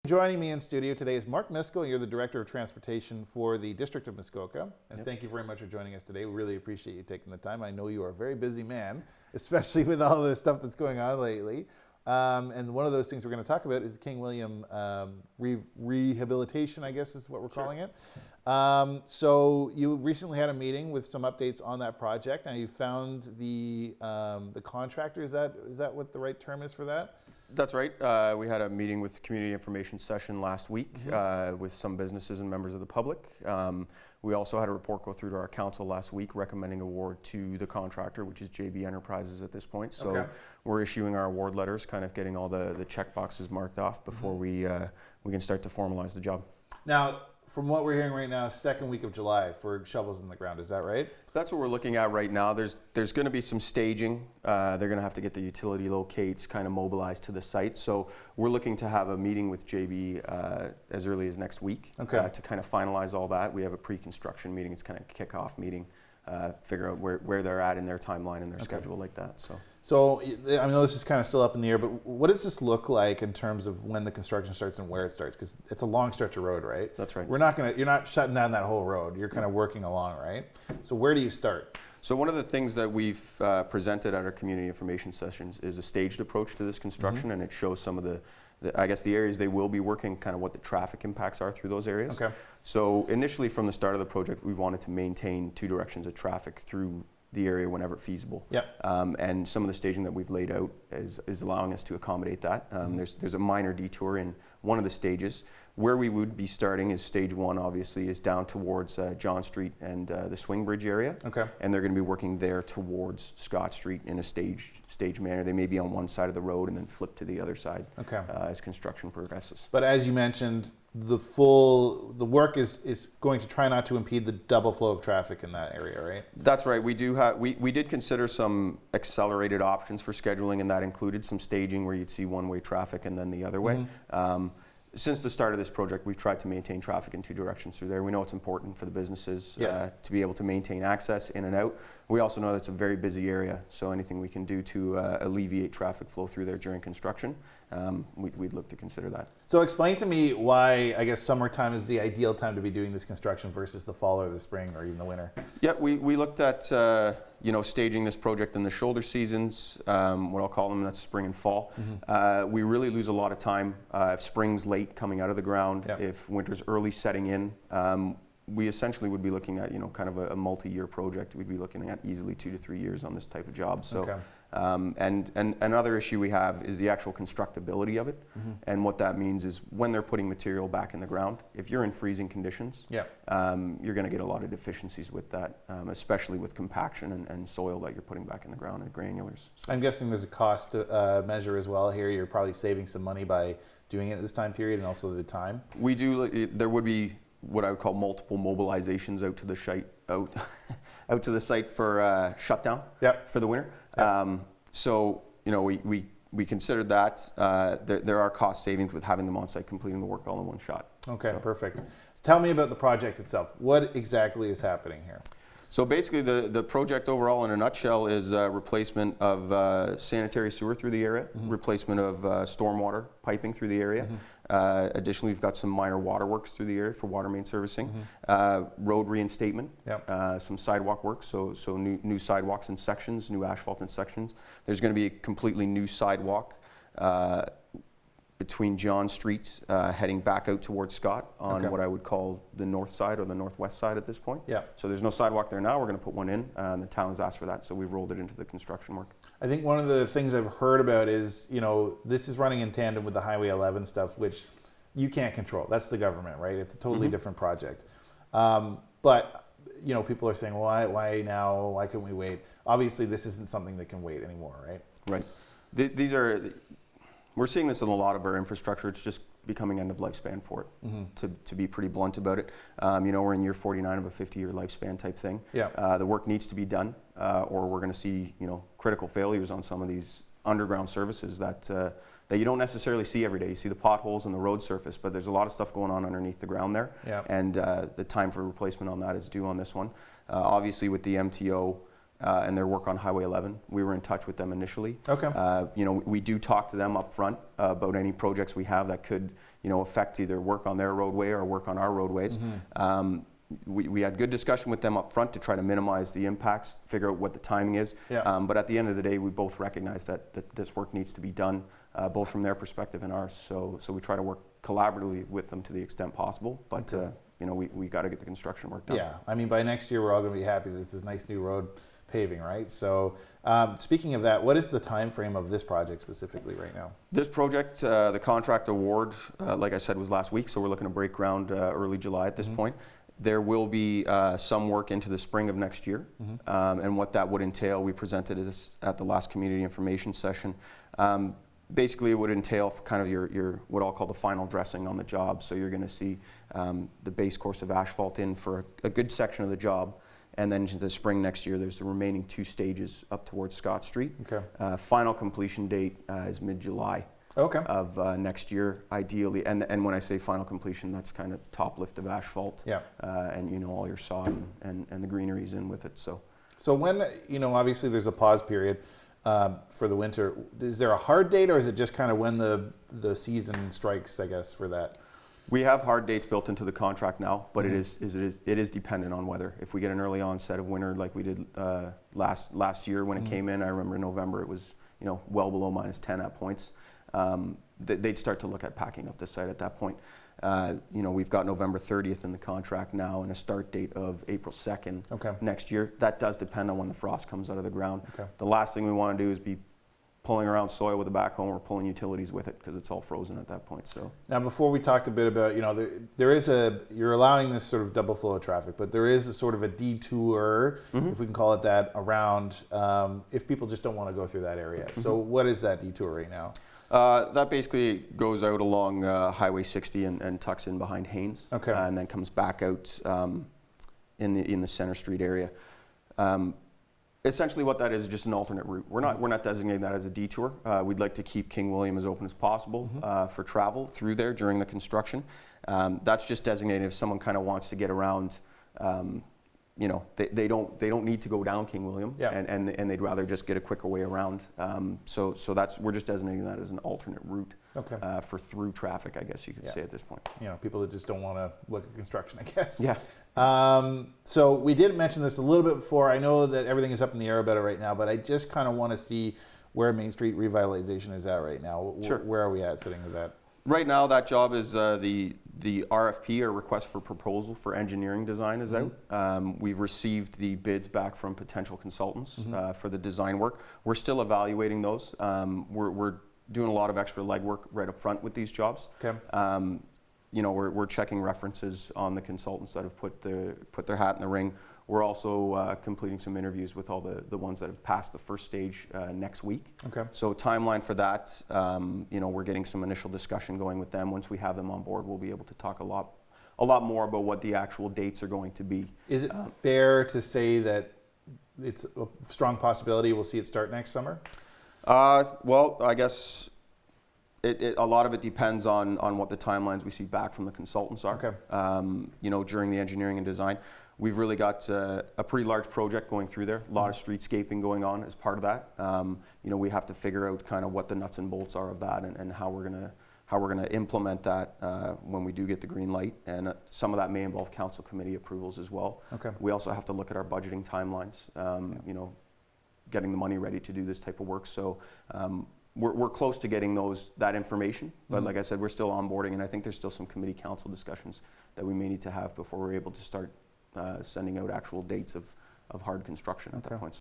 Joining me in studio today is Mark Misko. You're the Director of Transportation for the District of Muskoka. And thank you very much for joining us today. We really appreciate you taking the time. I know you are a very busy man, especially with all the stuff that's going on lately. And one of those things we're going to talk about is King William rehabilitation, I guess is what we're calling it. So you recently had a meeting with some updates on that project. Now you found the contractor. Is that what the right term is for that? That's right. We had a meeting with the community information session last week with some businesses and members of the public. We also had a report go through to our council last week recommending award to the contractor, which is JB Enterprises at this point. So we're issuing our award letters, kind of getting all the check boxes marked off before we can start to formalize the job. Now, from what we're hearing right now, second week of July for shovels in the ground. Is that right? That's what we're looking at right now. There's going to be some staging. They're going to have to get the utility locates kind of mobilized to the site. So we're looking to have a meeting with JB as early as next week to kind of finalize all that. We have a pre-construction meeting. It's kind of a kick-off meeting. Figure out where they're at in their timeline and their schedule like that. So I know this is kind of still up in the air, but what does this look like in terms of when the construction starts and where it starts? Because it's a long stretch of road, right? That's right. You're not shutting down that whole road. You're kind of working along, right? So where do you start? So one of the things that we've presented at our community information sessions is a staged approach to this construction, and it shows some of the areas they will be working, kind of what the traffic impacts are through those areas. Okay. So initially from the start of the project, we wanted to maintain two directions of traffic through the area whenever feasible. Yep. And some of the staging that we've laid out is allowing us to accommodate that. There's a minor detour in one of the stages. Where we would be starting is stage one, obviously, is down towards John Street and the Swing Bridge area. Okay. And they're going to be working there towards Scott Street in a stage manner. They may be on one side of the road and then flip to the other side as construction progresses. But as you mentioned, the work is going to try not to impede the double flow of traffic in that area, right? That's right. We did consider some accelerated options for scheduling, and that included some staging where you'd see one-way traffic and then the other way. Since the start of this project, we've tried to maintain traffic in two directions through there. We know it's important for the businesses to be able to maintain access in and out. We also know that it's a very busy area, so anything we can do to alleviate traffic flow through there during construction, we'd look to consider that. So explain to me why, I guess, summertime is the ideal time to be doing this construction versus the fall or the spring or even the winter. Yeah, we looked at staging this project in the shoulder seasons, what I'll call them, that's spring and fall. We really lose a lot of time if spring's late coming out of the ground, if winter's early setting in. We essentially would be looking at, kind of a multi-year project. We'd be looking at easily 2 to 3 years on this type of job. So, and another issue we have is the actual constructability of it. And what that means is when they're putting material back in the ground, if you're in freezing conditions, you're going to get a lot of deficiencies with that, especially with compaction and soil that you're putting back in the ground and granulars. So. I'm guessing there's a cost measure as well here. You're probably saving some money by doing it at this time period and also the time. We do. There would be what I would call multiple mobilizations out to the site, out to the site for shutdown for the winter. So we considered that. There are cost savings with having them on site completing the work all in one shot. Okay, perfect. So tell me about the project itself. What exactly is happening here? So basically the project overall in a nutshell is replacement of sanitary sewer through the area, replacement of stormwater piping through the area. Additionally, we've got some minor waterworks through the area for water main servicing, road reinstatement, some sidewalk work, so new sidewalks in sections, new asphalt in sections. There's going to be a completely new sidewalk between John Street heading back out towards Scott on what I would call the north side or the northwest side at this point. So there's no sidewalk there now. We're going to put one in, and the town has asked for that, so we've rolled it into the construction work. I think one of the things I've heard about is, this is running in tandem with the Highway 11 stuff, which you can't control. That's the government, right? It's a totally different project. But people are saying, well, why now? Why couldn't we wait? Obviously, this isn't something that can wait anymore, right? Right. We're seeing this in a lot of our infrastructure. It's just becoming end of lifespan for it, to be pretty blunt about it. We're in year 49 of a 50-year lifespan type thing. The work needs to be done, or we're going to see critical failures on some of these underground services that you don't necessarily see every day. You see the potholes and the road surface, but there's a lot of stuff going on underneath the ground there. And the time for replacement on that is due on this one. Obviously with the MTO and their work on Highway 11. We were in touch with them initially. Okay. You know, we do talk to them up front about any projects we have that could, you know, affect either work on their roadway or work on our roadways. We had good discussion with them up front to try to minimize the impacts, figure out what the timing is. Yeah. But at the end of the day, we both recognize that this work needs to be done, both from their perspective and ours. So we try to work collaboratively with them to the extent possible. But you know, we got to get the construction work done. Yeah, I mean, by next year, we're all going to be happy. This is nice new road paving, right? So speaking of that, what is the time frame of this project specifically right now? This project, the contract award, like I said, was last week. So we're looking to break ground early July at this point. There will be some work into the spring of next year, and what that would entail, we presented this at the last community information session. Basically, it would entail kind of your what I'll call the final dressing on the job. So you're going to see the base course of asphalt in for a good section of the job, and then into the spring next year, there's the remaining 2 stages up towards Scott Street. Okay. Final completion date is mid-July. Okay. Of next year, ideally, and when I say final completion, that's kind of top lift of asphalt, Yeah. And you know, all your sod and the greenery's in with it. So when, you know, obviously there's a pause period for the winter. Is there a hard date, or is it just kind of when the season strikes, I guess, for that? we have hard dates built into the contract now, but it is dependent on weather. If we get an early onset of winter like we did last year when it came in, I remember in November it was, you know, well below -10 at points. They'd start to look at packing up the site at that point. You know, we've got November 30th in the contract now and a start date of April 2nd next year. That does depend on when the frost comes out of the ground. The last thing we want to do is be pulling around soil with a backhoe or pulling utilities with it because it's all frozen at that point. So now, before we talked a bit about, you know, there is you're allowing this sort of double flow of traffic, but there is a sort of a detour, if we can call it that, around if people just don't want to go through that area. So what is that detour right now? That basically goes out along Highway 60 and tucks in behind Haynes, and then comes back out in the Center Street area. Essentially, what that is just an alternate route. We're not designating that as a detour. We'd like to keep King William as open as possible for travel through there during the construction. That's just designated if someone kind of wants to get around. You know, they don't need to go down King William, and they'd rather just get a quicker way around. So we're just designating that as an alternate route for through traffic, I guess you could say at this point. You know, people that just don't want to look at construction, I guess. Yeah. So we did mention this a little bit before. I know that everything is up in the air about it right now, but I just kind of want to see where Main Street revitalization is at right now. Sure. Where are we at sitting with that? Right now, that job is the RFP, or request for proposal for engineering design, is out. We've received the bids back from potential consultants for the design work. We're still evaluating those. We're doing a lot of extra legwork right up front with these jobs. You know, we're checking references on the consultants that have put their hat in the ring. We're also completing some interviews with all the ones that have passed the first stage next week. So timeline for that, you know, we're getting some initial discussion going with them. Once we have them on board, we'll be able to talk a lot more about what the actual dates are going to be. Is it fair to say that it's a strong possibility we'll see it start next summer? Well, I guess a lot of it depends on what the timelines we see back from the consultants are. You know, during the engineering and design, we've really got a pretty large project going through there. A lot of streetscaping going on as part of that. You know, we have to figure out kind of what the nuts and bolts are of that and how we're gonna implement that when we do get the green light. And some of that may involve council committee approvals as well. We also have to look at our budgeting timelines. You know, getting the money ready to do this type of work. So we're close to getting that information, but like I said, we're still onboarding, and I think there's still some committee council discussions that we may need to have before we're able to start sending out actual dates of hard construction at that point.